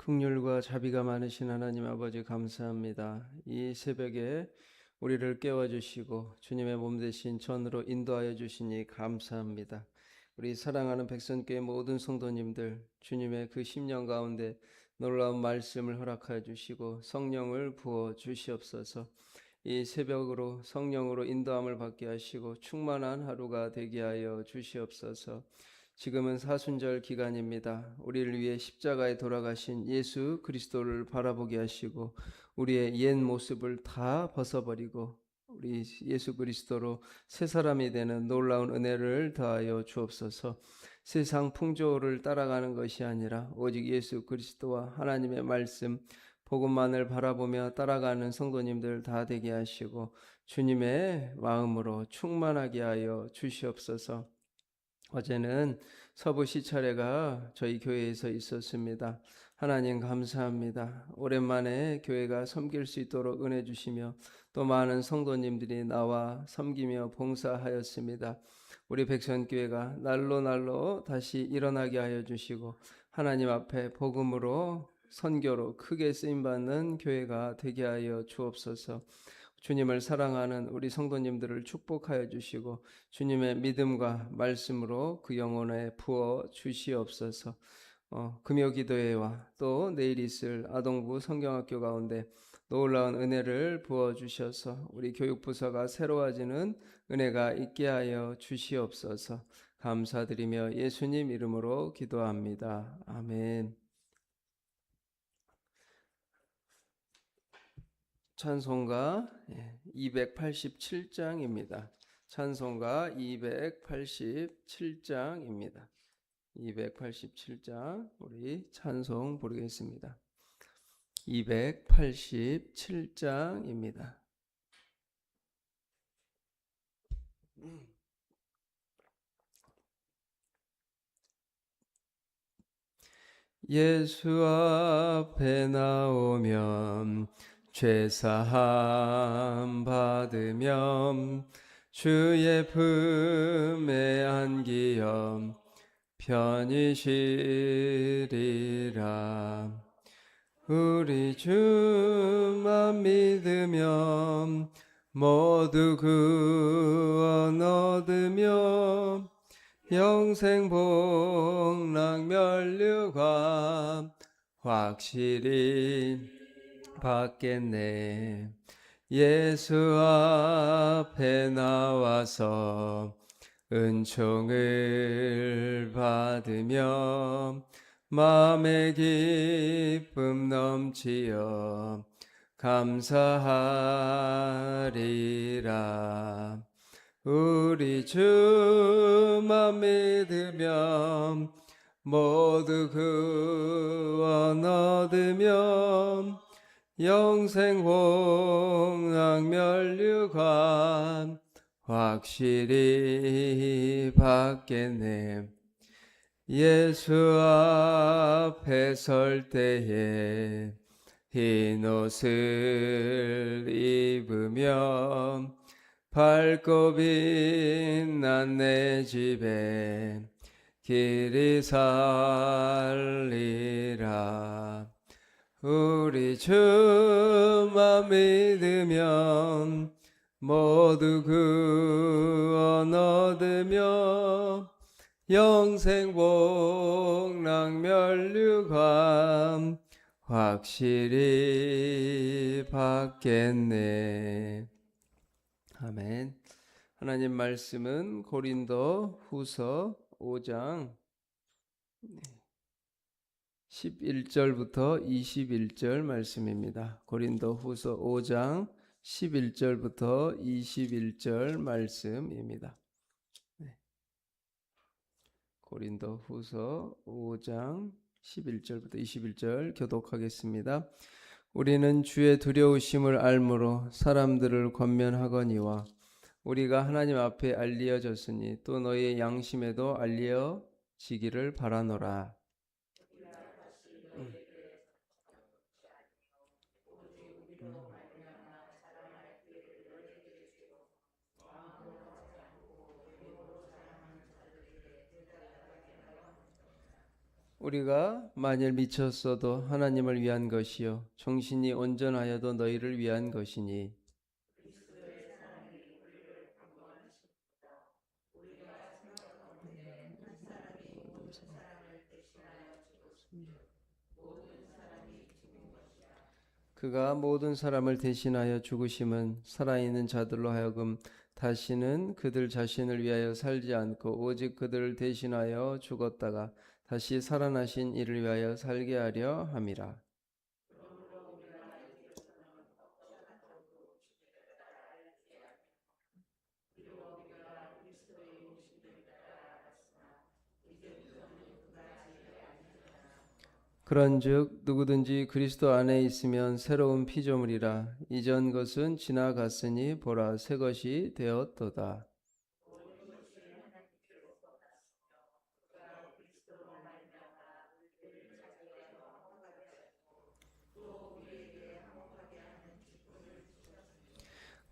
긍휼과 자비가 많으신 하나님 아버지 감사합니다. 이 새벽에 우리를 깨워주시고 주님의 몸 되신 전으로 인도하여 주시니 감사합니다. 우리 사랑하는 백성교회 모든 성도님들 주님의 그 심령 가운데 놀라운 말씀을 허락하여 주시고 성령을 부어 주시옵소서. 이 새벽으로 성령으로 인도함을 받게 하시고 충만한 하루가 되게 하여 주시옵소서. 지금은 사순절 기간입니다. 우리를 위해 십자가에 돌아가신 예수 그리스도를 바라보게 하시고 우리의 옛 모습을 다 벗어버리고 우리 예수 그리스도로 새 사람이 되는 놀라운 은혜를 더하여 주옵소서. 세상 풍조를 따라가는 것이 아니라 오직 예수 그리스도와 하나님의 말씀 복음만을 바라보며 따라가는 성도님들 다 되게 하시고 주님의 마음으로 충만하게 하여 주시옵소서. 어제는 서부 시차례가 저희 교회에서 있었습니다. 하나님 감사합니다. 오랜만에 교회가 섬길 수 있도록 은혜 주시며 또 많은 성도님들이 나와 섬기며 봉사하였습니다. 우리 백선교회가 날로 다시 일어나게 하여 주시고 하나님 앞에 복음으로 선교로 크게 쓰임받는 교회가 되게 하여 주옵소서. 주님을 사랑하는 우리 성도님들을 축복하여 주시고 주님의 믿음과 말씀으로 그 영혼에 부어 주시옵소서. 금요기도회와 또 내일 있을 아동부 성경학교 가운데 놀라운 은혜를 부어 주셔서 우리 교육부서가 새로워지는 은혜가 있게 하여 주시옵소서. 감사드리며 예수님 이름으로 기도합니다. 아멘. 찬송가 287장입니다. 찬송가 287장입니다. 287장 우리 찬송 부르겠습니다. 287장입니다. 예수 앞에 나오면 죄사함 받으면 주의 품에 안기렴 편히 쉬리라. 우리 주만 믿으면 모두 구원 얻으며 영생 복락 면류관 확실히 받겠네. 예수 앞에 나와서 은총을 받으며 마음의 기쁨 넘치어 감사하리라. 우리 주만 믿으면 모두 구원 얻으며 영생 복락 면류관 확실히 받겠네. 예수 앞에 설 때에 흰 옷을 입으며 밝고 빛난 내 집에 길이 살리라. 우리 주만 믿으면 모두 구원 얻으며 영생 복락 면류관 확실히 받겠네. 아멘. 하나님 말씀은 고린도 후서 5장 11절부터 21절 말씀입니다. 고린도 후서 5장 11절부터 21절 말씀입니다. 고린도 후서 5장 11절부터 21절 교독하겠습니다. 우리는 주의 두려우심을 알므로 사람들을 권면하거니와 우리가 하나님 앞에 알리어졌으니 또 너희의 양심에도 알리어지기를 바라노라. 우리가 만일 미쳤어도 하나님을 위한 것이요 정신이 온전하여도 너희를 위한 것이니 그가 모든 사람을 대신하여 죽으심은 살아있는 자들로 하여금 다시는 그들 자신을 위하여 살지 않고 오직 그들을 대신하여 죽었다가 다시 살아나신 이를 위하여 살게 하려 함이라. 그런즉 누구든지 그리스도 안에 있으면 새로운 피조물이라 이전 것은 지나갔으니 보라 새 것이 되었도다.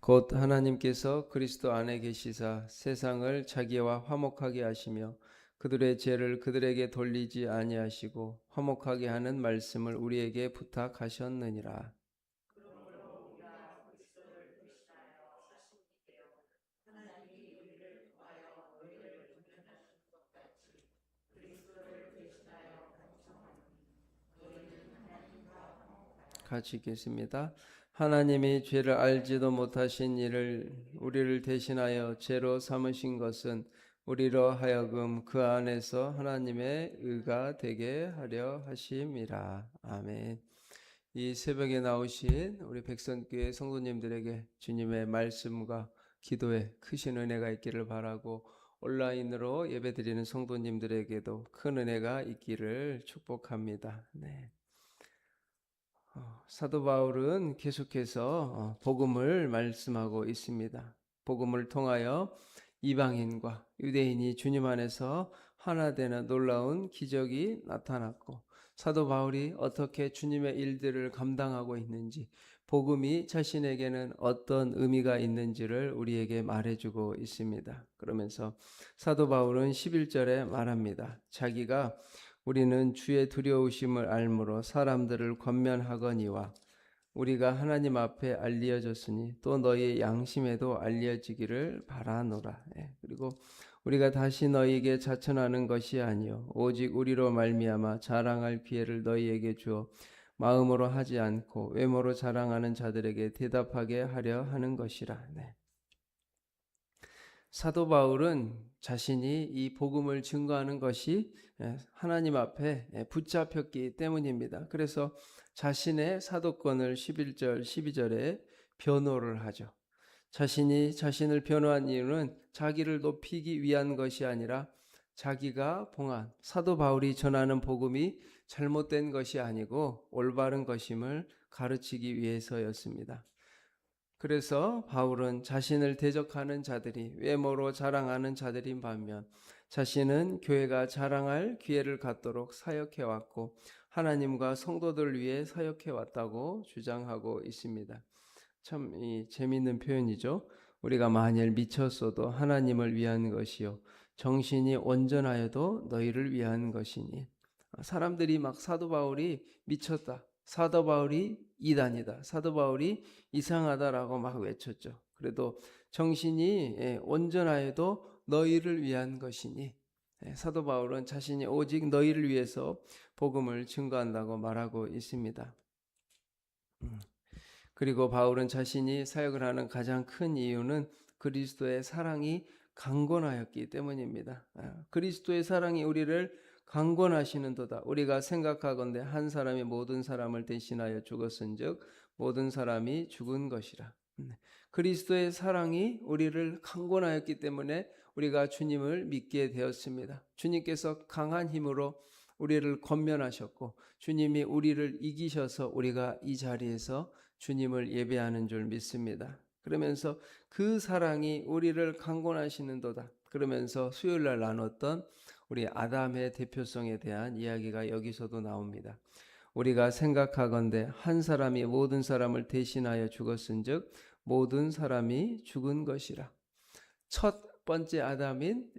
곧 하나님께서 그리스도 안에 계시사 세상을 자기와 화목하게 하시며 그들의 죄를 그들에게 돌리지 아니하시고 화목하게 하는 말씀을 우리에게 부탁하셨느니라. 같이 읽겠습니다. 하나님이 죄를 알지도 못하신 이를 우리를 대신하여 죄로 삼으신 것은 우리로 하여금 그 안에서 하나님의 의가 되게 하려 하심이라. 아멘. 이 새벽에 나오신 우리 백선교회 성도님들에게 주님의 말씀과 기도에 크신 은혜가 있기를 바라고 온라인으로 예배드리는 성도님들에게도 큰 은혜가 있기를 축복합니다. 네. 사도 바울은 계속해서 복음을 말씀하고 있습니다. 복음을 통하여 이방인과 유대인이 주님 안에서 하나 되는 놀라운 기적이 나타났고 사도 바울이 어떻게 주님의 일들을 감당하고 있는지 복음이 자신에게는 어떤 의미가 있는지를 우리에게 말해주고 있습니다. 그러면서 사도 바울은 11절에 말합니다. 자기가 우리는 주의 두려우심을 알므로 사람들을 권면하거니와 우리가 하나님 앞에 알려졌으니 또 너희의 양심에도 알려지기를 바라노라. 그리고 우리가 다시 너희에게 자천하는 것이 아니요 오직 우리로 말미암아 자랑할 기회를 너희에게 주어 마음으로 하지 않고 외모로 자랑하는 자들에게 대답하게 하려 하는 것이라. 사도 바울은 자신이 이 복음을 증거하는 것이 하나님 앞에 붙잡혔기 때문입니다. 그래서 자신의 사도권을 11절, 12절에 변호를 하죠. 자신이 자신을 변호한 이유는 자기를 높이기 위한 것이 아니라 자기가 봉한 사도 바울이 전하는 복음이 잘못된 것이 아니고 올바른 것임을 가르치기 위해서였습니다. 그래서 바울은 자신을 대적하는 자들이 외모로 자랑하는 자들인 반면 자신은 교회가 자랑할 기회를 갖도록 사역해왔고 하나님과 성도들을 위해 사역해왔다고 주장하고 있습니다. 참 재미있는 표현이죠. 우리가 만일 미쳤어도 하나님을 위한 것이요 정신이 온전하여도 너희를 위한 것이니 사람들이 막 사도 바울이 미쳤다. 사도 바울이 이단이다. 사도 바울이 이상하다라고 막 외쳤죠. 그래도 정신이 온전하여도 너희를 위한 것이니 사도 바울은 자신이 오직 너희를 위해서 복음을 증거한다고 말하고 있습니다. 그리고 바울은 자신이 사역을 하는 가장 큰 이유는 그리스도의 사랑이 강권하였기 때문입니다. 그리스도의 사랑이 우리를 강권하시는도다. 우리가 생각하건대 한 사람이 모든 사람을 대신하여 죽었은즉 모든 사람이 죽은 것이라. 그리스도의 사랑이 우리를 강권하였기 때문에 우리가 주님을 믿게 되었습니다. 주님께서 강한 힘으로 우리를 권면하셨고 주님이 우리를 이기셔서 우리가 이 자리에서 주님을 예배하는 줄 믿습니다. 그러면서 그 사랑이 우리를 강권하시는도다. 그러면서 수요일날 나눴던 우리 아담의 대표성에 대한 이야기가 여기서도 나옵니다. 우리가 생각하건대 한 사람이 모든 사람을 대신하여 죽었은즉 모든 사람이 죽은 것이라. 첫 번째 아담인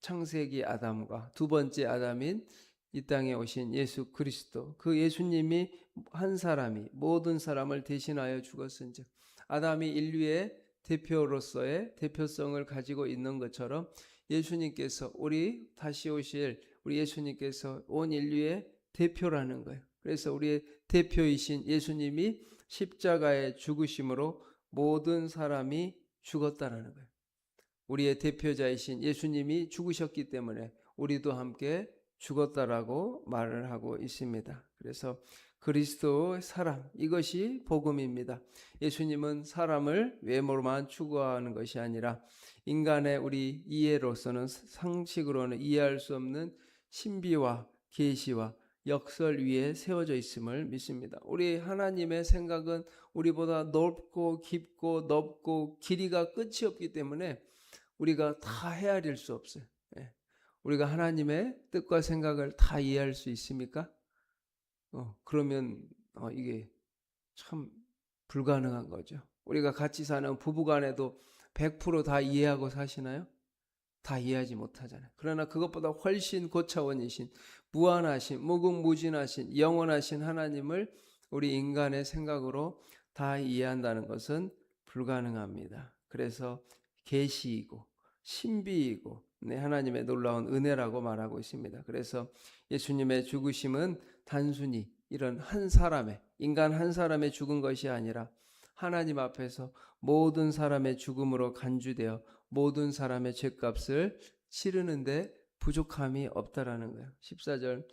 창세기 아담과 두 번째 아담인 이 땅에 오신 예수 그리스도, 그 예수님이 한 사람이 모든 사람을 대신하여 죽었은즉, 아담이 인류의 대표로서의 대표성을 가지고 있는 것처럼 예수님께서, 우리 다시 오실 우리 예수님께서 온 인류의 대표라는 거예요. 그래서 우리의 대표이신 예수님이 십자가의 죽으심으로 모든 사람이 죽었다라는 거예요. 우리의 대표자이신 예수님이 죽으셨기 때문에 우리도 함께 죽었다라고 말을 하고 있습니다. 그래서 그리스도의 사람, 이것이 복음입니다. 예수님은 사람을 외모로만 추구하는 것이 아니라 인간의 우리 이해로서는, 상식으로는 이해할 수 없는 신비와 계시와 역설 위에 세워져 있음을 믿습니다. 우리 하나님의 생각은 우리보다 넓고 깊고 넓고 길이가 끝이 없기 때문에 우리가 다 헤아릴 수 없어요. 우리가 하나님의 뜻과 생각을 다 이해할 수 있습니까? 그러면 이게 참 불가능한 거죠. 우리가 같이 사는 부부간에도 100%다 이해하고 사시나요? 다 이해하지 못하잖아요. 그러나 그것보다 훨씬 고차원이신, 무한하신, 무궁무진하신, 영원하신 하나님을 우리 인간의 생각으로 다 이해한다는 것은 불가능합니다. 그래서 계시이고 신비이고 하나님의 놀라운 은혜라고 말하고 있습니다. 그래서 예수님의 죽으심은 단순히 이런 한 사람의, 인간 한 사람의 죽은 것이 아니라 하나님 앞에서 모든 사람의 죽음으로 간주되어 모든 사람의 죄값을 치르는데 부족함이 없다라는 거예요. 14절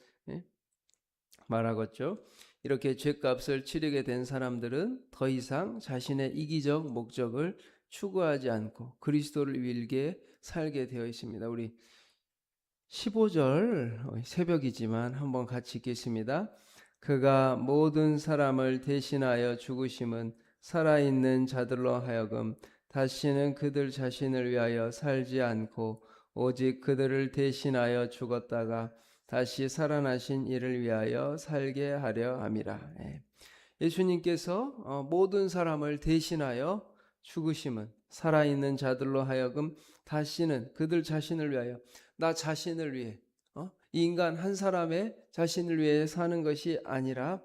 말하겠죠. 이렇게 죄값을 치르게 된 사람들은 더 이상 자신의 이기적 목적을 추구하지 않고 그리스도를 위해 살게 되어 있습니다. 우리 15절, 새벽이지만 한번 같이 읽겠습니다. 그가 모든 사람을 대신하여 죽으심은 살아있는 자들로 하여금 다시는 그들 자신을 위하여 살지 않고 오직 그들을 대신하여 죽었다가 다시 살아나신 이를 위하여 살게 하려 함이라. 예수님께서 모든 사람을 대신하여 죽으심은 살아있는 자들로 하여금 다시는 그들 자신을 위하여, 나 자신을 위해, 이 인간 한 사람의 자신을 위해 사는 것이 아니라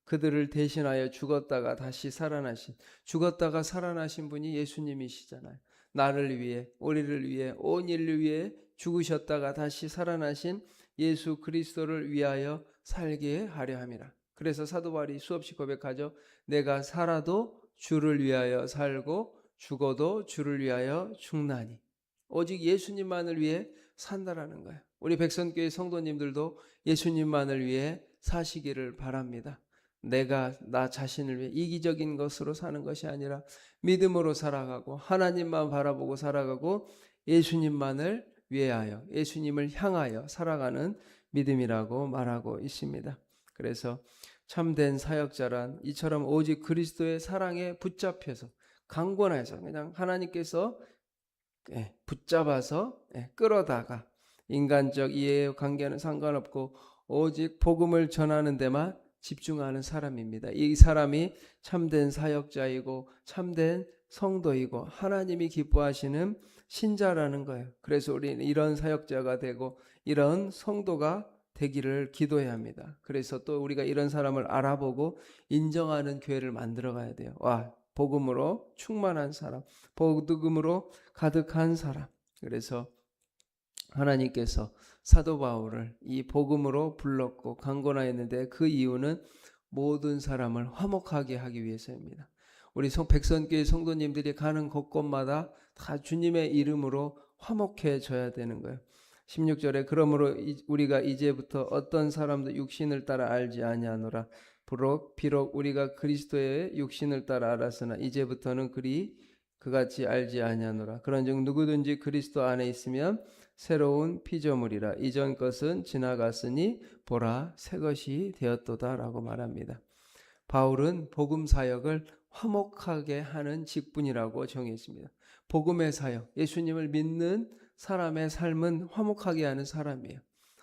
그들을 대신하여 죽었다가 다시 살아나신, 죽었다가 살아나신 분이 예수님이시잖아요. 나를 위해, 우리를 위해, 온 인류 위해 죽으셨다가 다시 살아나신 예수 그리스도를 위하여 살게 하려 함이라. 그래서 사도 바울이 수없이 고백하죠. 내가 살아도 주를 위하여 살고 죽어도 주를 위하여 죽나니. 오직 예수님만을 위해 산다라는 거예요. 우리 백선교회 성도님들도 예수님만을 위해 사시기를 바랍니다. 내가 나 자신을 위해 이기적인 것으로 사는 것이 아니라 믿음으로 살아가고 하나님만 바라보고 살아가고 예수님만을 위하여, 예수님을 향하여 살아가는 믿음이라고 말하고 있습니다. 그래서 참된 사역자란 이처럼 오직 그리스도의 사랑에 붙잡혀서 강권해서 그냥 하나님께서 붙잡아서 끌어다가 인간적 이해의 관계는 상관없고 오직 복음을 전하는 데만 집중하는 사람입니다. 이 사람이 참된 사역자이고 참된 성도이고 하나님이 기뻐하시는 신자라는 거예요. 그래서 우리는 이런 사역자가 되고 이런 성도가 되기를 기도해야 합니다. 그래서 또 우리가 이런 사람을 알아보고 인정하는 교회를 만들어 가야 돼요. 복음으로 충만한 사람, 복음으로 가득한 사람. 그래서 하나님께서 사도 바울을 이 복음으로 불렀고 강권하였는데 그 이유는 모든 사람을 화목하게 하기 위해서입니다. 우리 백선교회 성도님들이 가는 곳곳마다 다 주님의 이름으로 화목해져야 되는 거예요. 16절에 그러므로 우리가 이제부터 어떤 사람도 육신을 따라 알지 아니하노라. 비록 우리가 그리스도의 육신을 따라 알았으나 이제부터는 그같이 알지 아니하노라. 그런즉 누구든지 그리스도 안에 있으면 새로운 피조물이라. 이전 것은 지나갔으니 보라 새 것이 되었도다라고 말합니다. 바울은 복음 사역을 화목하게 하는 직분이라고 정했습니다. 복음의 사역, 예수님을 믿는 사람의 삶은 화목하게 하는 사람이에요.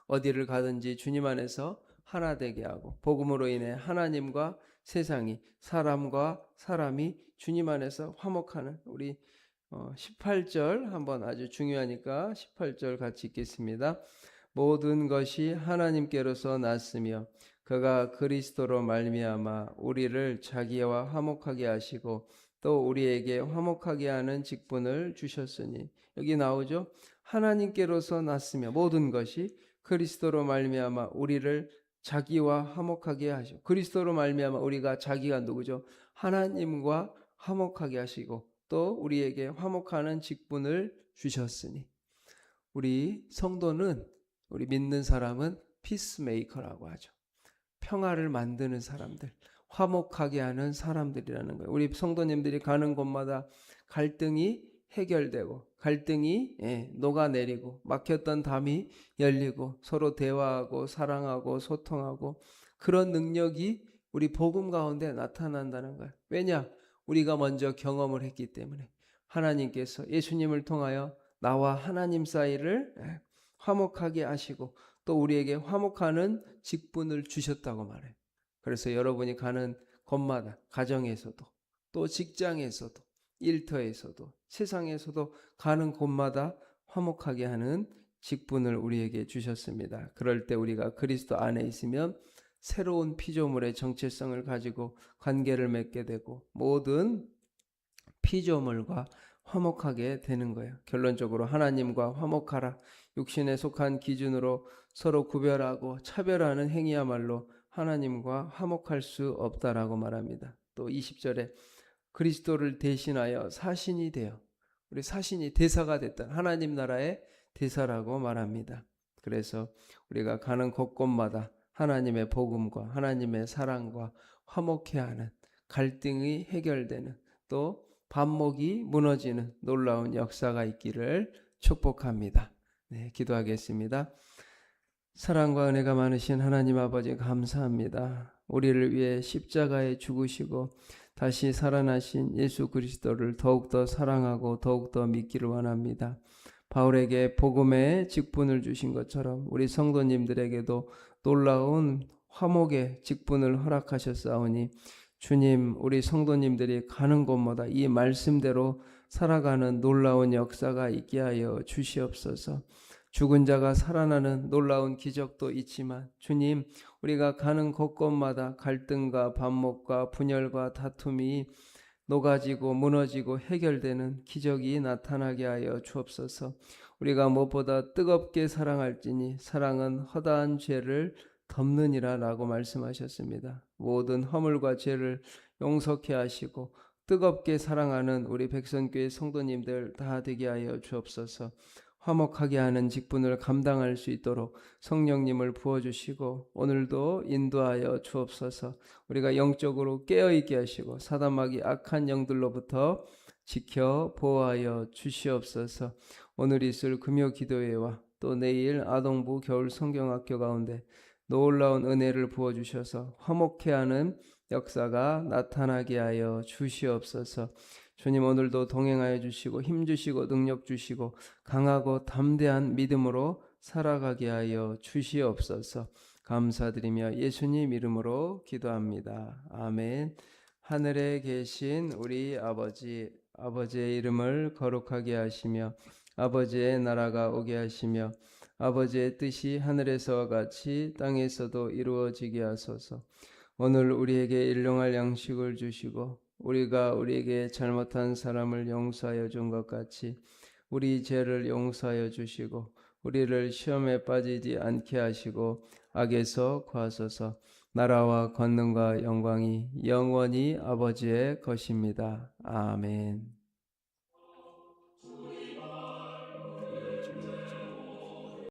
어디를 가든지 주님 안에서 하나 되게 하고 복음으로 인해 하나님과 세상이, 사람과 사람이 주님 안에서 화목하는, 우리 18절 한번 아주 중요하니까 18절 같이 읽겠습니다. 모든 것이 하나님께로서 났으며 그가 그리스도로 말미암아 우리를 자기와 화목하게 하시고 또 우리에게 화목하게 하는 직분을 주셨으니, 여기 나오죠. 하나님께로서 났으며 모든 것이 그리스도로 말미암아 우리를 자기와 화목하게 하시고, 그리스도로 말미암아 우리가, 자기가 누구죠? 하나님과 화목하게 하시고 또 우리에게 화목하는 직분을 주셨으니, 우리 성도는, 우리 믿는 사람은 피스메이커라고 하죠. 평화를 만드는 사람들, 화목하게 하는 사람들이라는 거예요. 우리 성도님들이 가는 곳마다 갈등이 해결되고, 갈등이 녹아내리고, 막혔던 담이 열리고, 서로 대화하고 사랑하고 소통하고, 그런 능력이 우리 복음 가운데 나타난다는 거예요. 왜냐? 우리가 먼저 경험을 했기 때문에. 하나님께서 예수님을 통하여 나와 하나님 사이를 화목하게 하시고 또 우리에게 화목하는 직분을 주셨다고 말해요. 그래서 여러분이 가는 곳마다, 가정에서도 또 직장에서도 일터에서도 세상에서도 가는 곳마다 화목하게 하는 직분을 우리에게 주셨습니다. 그럴 때 우리가 그리스도 안에 있으면 새로운 피조물의 정체성을 가지고 관계를 맺게 되고 모든 피조물과 화목하게 되는 거예요. 결론적으로 하나님과 화목하라. 육신에 속한 기준으로 서로 구별하고 차별하는 행위야말로 하나님과 화목할 수 없다라고 말합니다. 또 20절에 그리스도를 대신하여 사신이 되어, 우리 사신이 대사가 됐다. 하나님 나라의 대사라고 말합니다. 그래서 우리가 가는 곳곳마다 하나님의 복음과 하나님의 사랑과 화목해 하는, 갈등이 해결되는, 또 반목이 무너지는 놀라운 역사가 있기를 축복합니다. 네, 기도하겠습니다. 사랑과 은혜가 많으신 하나님 아버지, 감사합니다. 우리를 위해 십자가에 죽으시고 다시 살아나신 예수 그리스도를 더욱더 사랑하고 더욱더 믿기를 원합니다. 바울에게 복음의 직분을 주신 것처럼 우리 성도님들에게도 놀라운 화목의 직분을 허락하셨사오니, 주님, 우리 성도님들이 가는 곳마다 이 말씀대로 살아가는 놀라운 역사가 있게 하여 주시옵소서. 죽은 자가 살아나는 놀라운 기적도 있지만 주님, 우리가 가는 곳곳마다 갈등과 반목과 분열과 다툼이 녹아지고 무너지고 해결되는 기적이 나타나게 하여 주옵소서. 우리가 무엇보다 뜨겁게 사랑할지니 사랑은 허다한 죄를 덮느니라 라고 말씀하셨습니다. 모든 허물과 죄를 용서케 하시고 뜨겁게 사랑하는 우리 백성교회 성도님들 다 되게 하여 주옵소서. 화목하게 하는 직분을 감당할 수 있도록 성령님을 부어주시고 오늘도 인도하여 주옵소서. 우리가 영적으로 깨어있게 하시고 사단마귀 악한 영들로부터 지켜 보호하여 주시옵소서. 오늘 있을 금요 기도회와 또 내일 아동부 겨울 성경학교 가운데 놀라운 은혜를 부어주셔서 화목해 하는 역사가 나타나게 하여 주시옵소서. 주님, 오늘도 동행하여 주시고 힘 주시고 능력 주시고 강하고 담대한 믿음으로 살아가게 하여 주시옵소서. 감사드리며 예수님 이름으로 기도합니다. 아멘. 하늘에 계신 우리 아버지, 아버지의 이름을 거룩하게 하시며 아버지의 나라가 오게 하시며 아버지의 뜻이 하늘에서와 같이 땅에서도 이루어지게 하소서. 오늘 우리에게 일용할 양식을 주시고 우리가 우리에게 잘못한 사람을 용서하여 준 것 같이 우리 죄를 용서하여 주시고 우리를 시험에 빠지지 않게 하시고 악에서 구하소서. 나라와 권능과 영광이 영원히 아버지의 것입니다. 아멘.